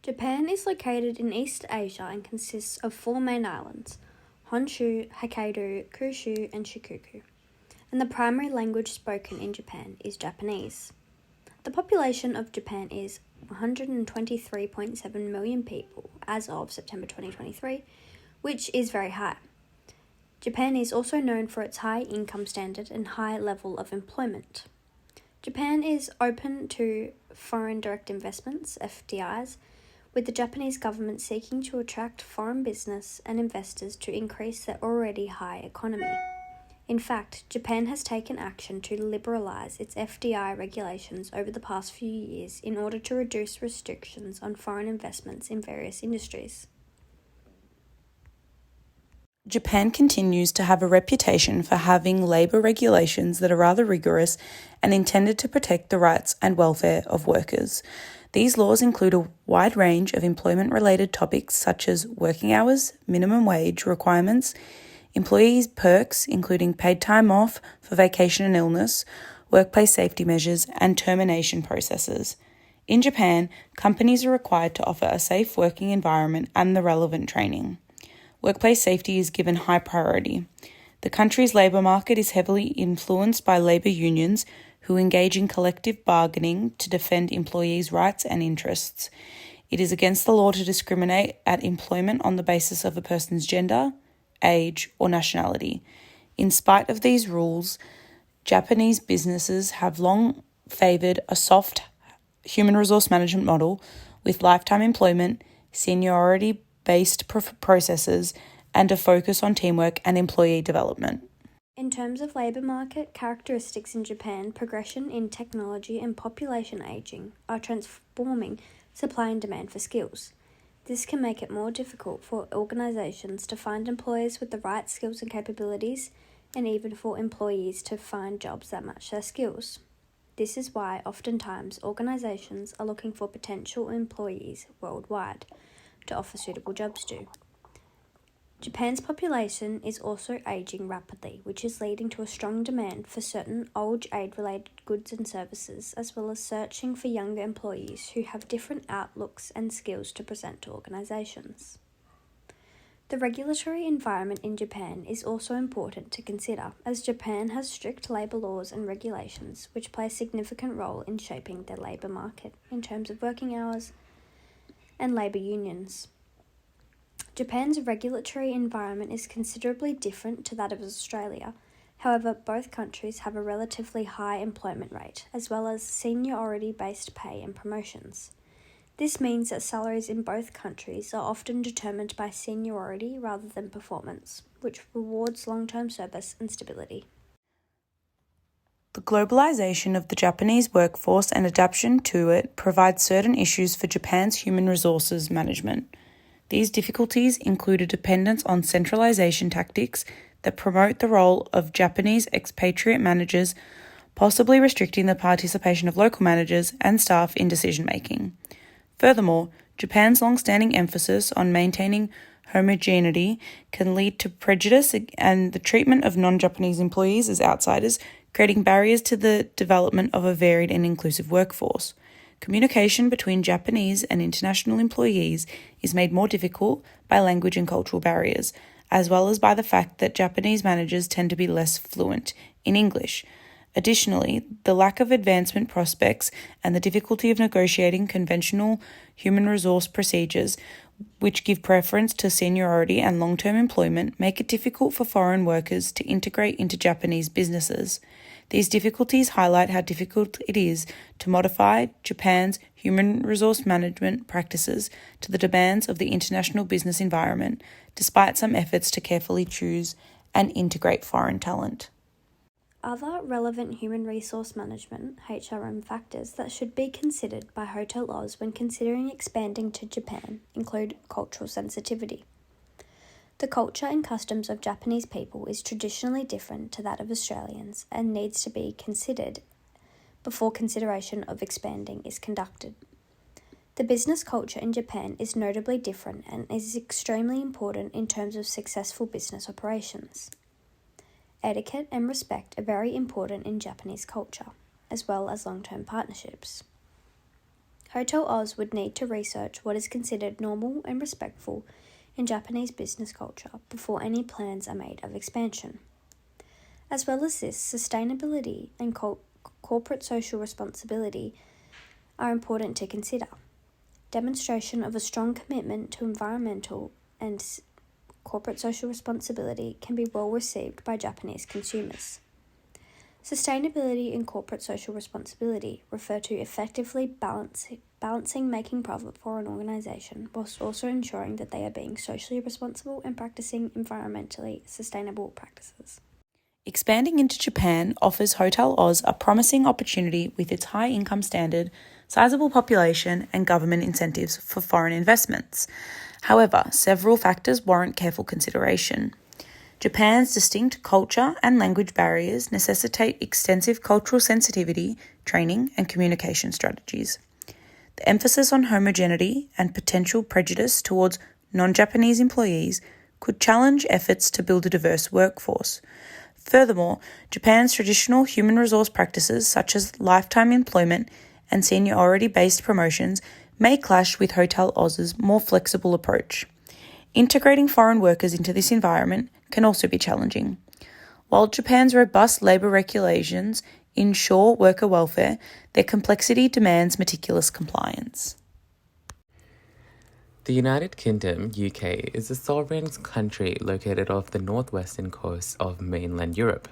Japan is located in East Asia and consists of 4 main islands: Honshu, Hokkaido, Kyushu, and Shikoku. And the primary language spoken in Japan is Japanese. The population of Japan is 123.7 million people as of September 2023, which is very high. Japan is also known for its high income standard and high level of employment. Japan is open to foreign direct investments, FDIs, with the Japanese government seeking to attract foreign business and investors to increase their already high economy. In fact, Japan has taken action to liberalise its FDI regulations over the past few years in order to reduce restrictions on foreign investments in various industries. Japan continues to have a reputation for having labour regulations that are rather rigorous and intended to protect the rights and welfare of workers. These laws include a wide range of employment-related topics such as working hours, minimum wage requirements, employees' perks, including paid time off for vacation and illness, workplace safety measures, and termination processes. In Japan, companies are required to offer a safe working environment and the relevant training. Workplace safety is given high priority. The country's labour market is heavily influenced by labour unions who engage in collective bargaining to defend employees' rights and interests. It is against the law to discriminate at employment on the basis of a person's gender, age, or nationality. In spite of these rules, Japanese businesses have long favoured a soft human resource management model with lifetime employment, seniority-based processes, and a focus on teamwork and employee development. In terms of labour market characteristics in Japan, progression in technology and population ageing are transforming supply and demand for skills. This can make it more difficult for organisations to find employers with the right skills and capabilities, and even for employees to find jobs that match their skills. This is why oftentimes organisations are looking for potential employees worldwide to offer suitable jobs to. Japan's population is also ageing rapidly, which is leading to a strong demand for certain old age-related goods and services, as well as searching for younger employees who have different outlooks and skills to present to organisations. The regulatory environment in Japan is also important to consider, as Japan has strict labour laws and regulations which play a significant role in shaping their labour market in terms of working hours and labour unions. Japan's regulatory environment is considerably different to that of Australia. However, both countries have a relatively high employment rate, as well as seniority-based pay and promotions. This means that salaries in both countries are often determined by seniority rather than performance, which rewards long-term service and stability. The globalization of the Japanese workforce and adaptation to it provides certain issues for Japan's human resources management. These difficulties include a dependence on centralization tactics that promote the role of Japanese expatriate managers, possibly restricting the participation of local managers and staff in decision-making. Furthermore, Japan's long-standing emphasis on maintaining homogeneity can lead to prejudice and the treatment of non-Japanese employees as outsiders, creating barriers to the development of a varied and inclusive workforce. Communication between Japanese and international employees is made more difficult by language and cultural barriers, as well as by the fact that Japanese managers tend to be less fluent in English. Additionally, the lack of advancement prospects and the difficulty of negotiating conventional human resource procedures, which give preference to seniority and long-term employment, make it difficult for foreign workers to integrate into Japanese businesses. These difficulties highlight how difficult it is to modify Japan's human resource management practices to the demands of the international business environment, despite some efforts to carefully choose and integrate foreign talent. Other relevant human resource management (HRM) factors that should be considered by Hotel Oz when considering expanding to Japan include cultural sensitivity. The culture and customs of Japanese people is traditionally different to that of Australians and needs to be considered before consideration of expanding is conducted. The business culture in Japan is notably different and is extremely important in terms of successful business operations. Etiquette and respect are very important in Japanese culture, as well as long-term partnerships. Hotel Oz would need to research what is considered normal and respectful in Japanese business culture before any plans are made of expansion. As well as this, sustainability and corporate social responsibility are important to consider. Demonstration of a strong commitment to environmental and corporate social responsibility can be well received by Japanese consumers. Sustainability and corporate social responsibility refer to effectively balancing making profit for an organisation whilst also ensuring that they are being socially responsible and practicing environmentally sustainable practices. Expanding into Japan offers Hotel Oz a promising opportunity with its high income standard, sizable population, and government incentives for foreign investments. However, several factors warrant careful consideration. Japan's distinct culture and language barriers necessitate extensive cultural sensitivity, training, and communication strategies. The emphasis on homogeneity and potential prejudice towards non-Japanese employees could challenge efforts to build a diverse workforce. Furthermore, Japan's traditional human resource practices such as lifetime employment and seniority-based promotions may clash with Hotel Oz's more flexible approach. Integrating foreign workers into this environment can also be challenging. While Japan's robust labour regulations ensure worker welfare, their complexity demands meticulous compliance. The United Kingdom, UK, is a sovereign country located off the northwestern coast of mainland Europe.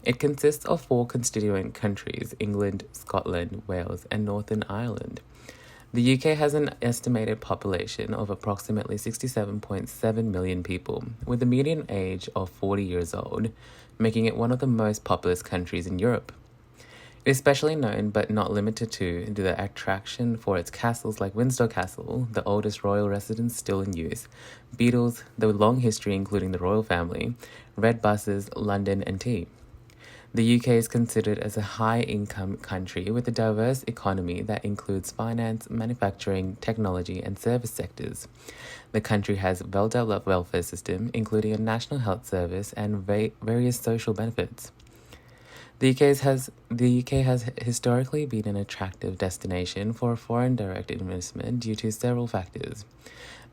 It consists of 4 constituent countries: England, Scotland, Wales, and Northern Ireland. The UK has an estimated population of approximately 67.7 million people, with a median age of 40 years old, making it one of the most populous countries in Europe. It is especially known, but not limited to, the attraction for its castles like Windsor Castle, the oldest royal residence still in use, beetles, the long history including the royal family, red buses, London, and tea. The UK is considered as a high-income country with a diverse economy that includes finance, manufacturing, technology, and service sectors. The country has a well-developed welfare system, including a national health service and various social benefits. The UK has historically been an attractive destination for foreign direct investment due to several factors.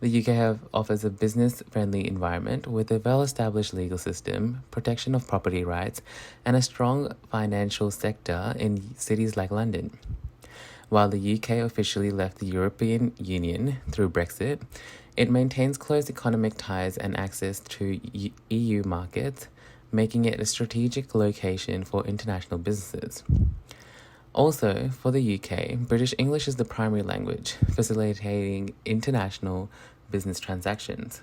The UK offers a business-friendly environment with a well-established legal system, protection of property rights, and a strong financial sector in cities like London. While the UK officially left the European Union through Brexit, it maintains close economic ties and access to EU markets, making it a strategic location for international businesses. Also, for the UK, British English is the primary language, facilitating international business transactions.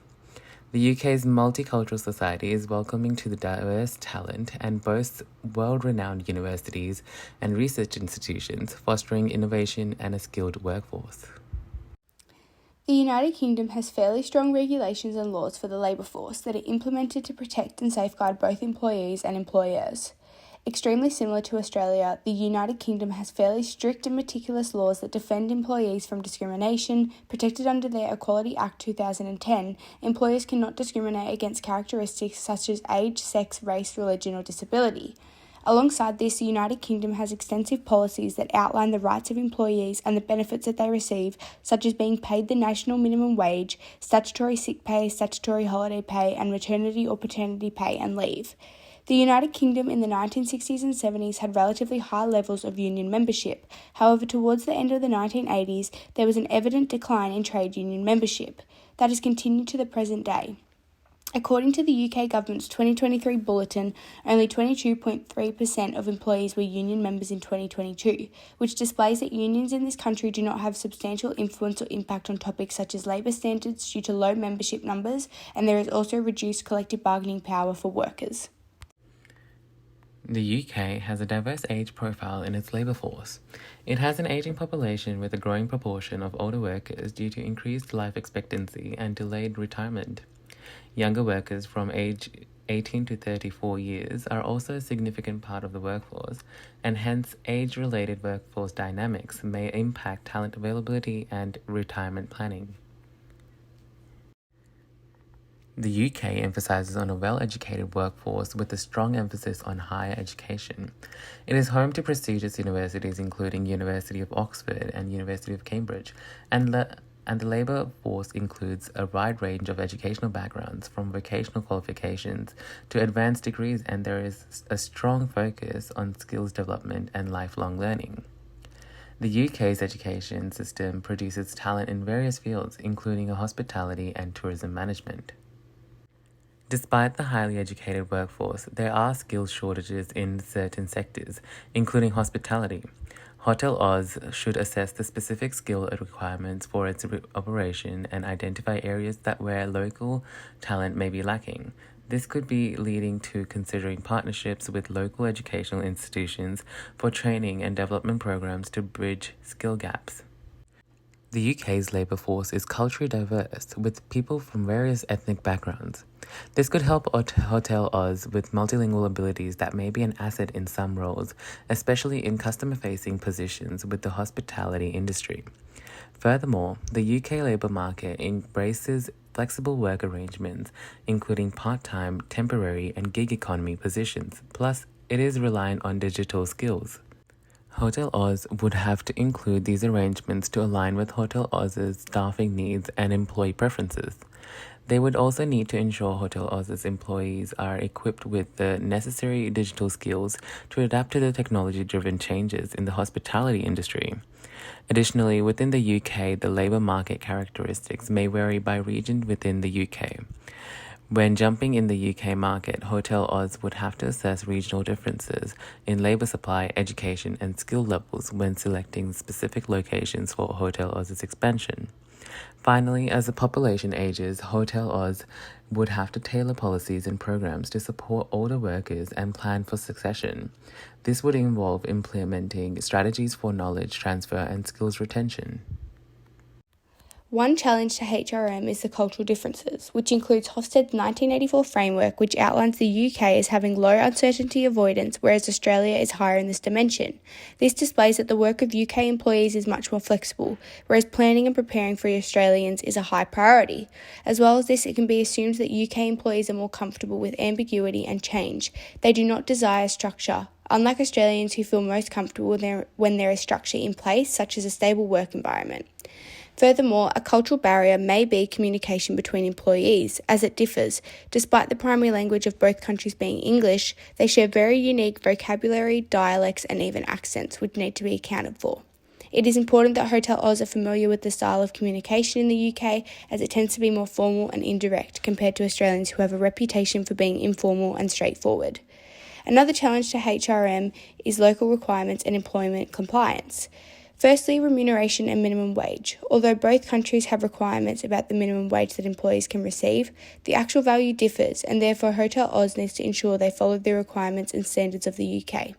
The UK's multicultural society is welcoming to the diverse talent and boasts world-renowned universities and research institutions, fostering innovation and a skilled workforce. The United Kingdom has fairly strong regulations and laws for the labour force that are implemented to protect and safeguard both employees and employers. Extremely similar to Australia, the United Kingdom has fairly strict and meticulous laws that defend employees from discrimination. Protected under their Equality Act 2010, employers cannot discriminate against characteristics such as age, sex, race, religion, or disability. Alongside this, the United Kingdom has extensive policies that outline the rights of employees and the benefits that they receive, such as being paid the national minimum wage, statutory sick pay, statutory holiday pay, and maternity or paternity pay and leave. The United Kingdom in the 1960s and 70s had relatively high levels of union membership. However, towards the end of the 1980s, there was an evident decline in trade union membership. That has continued to the present day. According to the UK government's 2023 bulletin, only 22.3% of employees were union members in 2022, which displays that unions in this country do not have substantial influence or impact on topics such as labour standards due to low membership numbers, and there is also reduced collective bargaining power for workers. The UK has a diverse age profile in its labour force. It has an ageing population with a growing proportion of older workers due to increased life expectancy and delayed retirement. Younger workers from age 18 to 34 years are also a significant part of the workforce, and hence age-related workforce dynamics may impact talent availability and retirement planning. The UK emphasises on a well-educated workforce with a strong emphasis on higher education. It is home to prestigious universities including University of Oxford and University of Cambridge, and the labour force includes a wide range of educational backgrounds, from vocational qualifications to advanced degrees, and there is a strong focus on skills development and lifelong learning. The UK's education system produces talent in various fields, including hospitality and tourism management. Despite the highly educated workforce, there are skills shortages in certain sectors, including hospitality. Hotel Oz should assess the specific skill requirements for its operation and identify areas where local talent may be lacking. This could be leading to considering partnerships with local educational institutions for training and development programs to bridge skill gaps. The UK's labour force is culturally diverse, with people from various ethnic backgrounds. This could help Hotel Oz with multilingual abilities that may be an asset in some roles, especially in customer-facing positions with the hospitality industry. Furthermore, the UK labour market embraces flexible work arrangements, including part-time, temporary, and gig economy positions, plus it is reliant on digital skills. Hotel Oz would have to include these arrangements to align with Hotel Oz's staffing needs and employee preferences. They would also need to ensure Hotel Oz's employees are equipped with the necessary digital skills to adapt to the technology-driven changes in the hospitality industry. Additionally, within the UK, the labour market characteristics may vary by region within the UK. When jumping in the UK market, Hotel Oz would have to assess regional differences in labour supply, education, and skill levels when selecting specific locations for Hotel Oz's expansion. Finally, as the population ages, Hotel Oz would have to tailor policies and programs to support older workers and plan for succession. This would involve implementing strategies for knowledge transfer and skills retention. One challenge to HRM is the cultural differences, which includes Hofstede's 1984 framework, which outlines the UK as having low uncertainty avoidance, whereas Australia is higher in this dimension. This displays that the work of UK employees is much more flexible, whereas planning and preparing for Australians is a high priority. As well as this, it can be assumed that UK employees are more comfortable with ambiguity and change. They do not desire structure, unlike Australians who feel most comfortable when there is structure in place, such as a stable work environment. Furthermore, a cultural barrier may be communication between employees, as it differs. Despite the primary language of both countries being English, they share very unique vocabulary, dialects, and even accents, which need to be accounted for. It is important that Hotel Oz are familiar with the style of communication in the UK, as it tends to be more formal and indirect compared to Australians who have a reputation for being informal and straightforward. Another challenge to HRM is local requirements and employment compliance. Firstly, remuneration and minimum wage. Although both countries have requirements about the minimum wage that employees can receive, the actual value differs, and therefore Hotel Oz needs to ensure they follow the requirements and standards of the UK.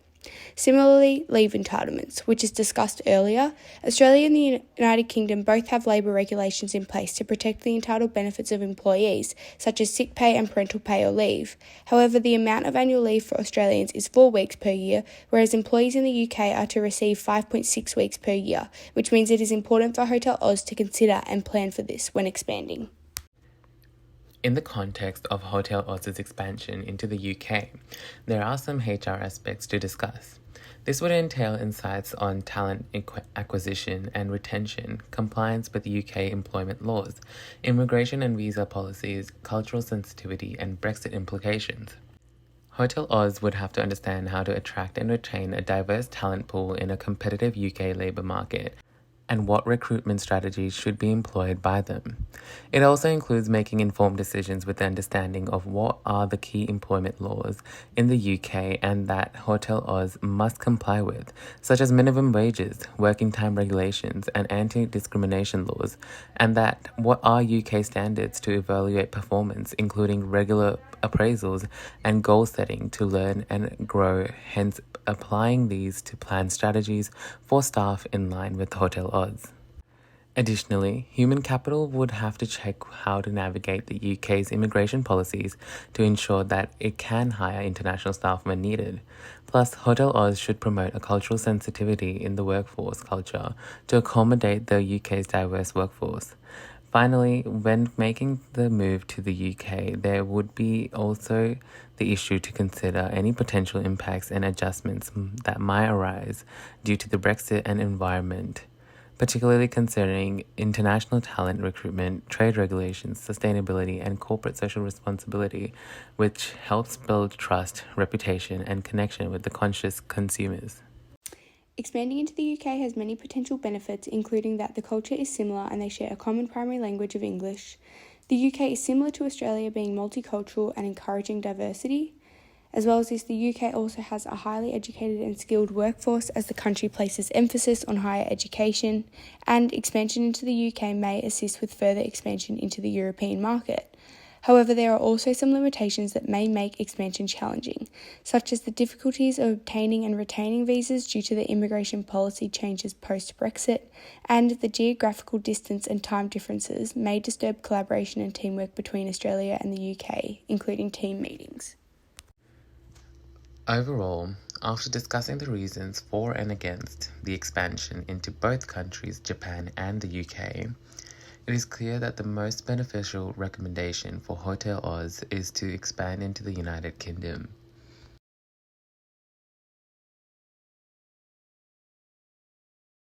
Similarly, leave entitlements, which is discussed earlier. Australia and the United Kingdom both have labour regulations in place to protect the entitled benefits of employees, such as sick pay and parental pay or leave. However, the amount of annual leave for Australians is 4 weeks per year, whereas employees in the UK are to receive 5.6 weeks per year, which means it is important for Hotel Oz to consider and plan for this when expanding. In the context of Hotel Oz's expansion into the UK, there are some HR aspects to discuss. This would entail insights on talent acquisition and retention, compliance with UK employment laws, immigration and visa policies, cultural sensitivity, and Brexit implications. Hotel Oz would have to understand how to attract and retain a diverse talent pool in a competitive UK labour market, and what recruitment strategies should be employed by them. It also includes making informed decisions with the understanding of what are the key employment laws in the UK and that Hotel Oz must comply with, such as minimum wages, working time regulations, and anti-discrimination laws, and that what are UK standards to evaluate performance, including regular appraisals and goal setting to learn and grow, hence applying these to plan strategies for staff in line with Hotel Oz. Additionally, human capital would have to check how to navigate the UK's immigration policies to ensure that it can hire international staff when needed. Plus, Hotel Oz should promote a cultural sensitivity in the workforce culture to accommodate the UK's diverse workforce. Finally, when making the move to the UK, there would be also the issue to consider any potential impacts and adjustments that might arise due to the Brexit and environment, particularly concerning international talent recruitment, trade regulations, sustainability, and corporate social responsibility, which helps build trust, reputation, and connection with the conscious consumers. Expanding into the UK has many potential benefits, including that the culture is similar and they share a common primary language of English. The UK is similar to Australia, being multicultural and encouraging diversity. As well as this, the UK also has a highly educated and skilled workforce as the country places emphasis on higher education, and expansion into the UK may assist with further expansion into the European market. However, there are also some limitations that may make expansion challenging, such as the difficulties of obtaining and retaining visas due to the immigration policy changes post-Brexit, and the geographical distance and time differences may disturb collaboration and teamwork between Australia and the UK, including team meetings. Overall, after discussing the reasons for and against the expansion into both countries, Japan and the UK, it is clear that the most beneficial recommendation for Hotel Oz is to expand into the United Kingdom.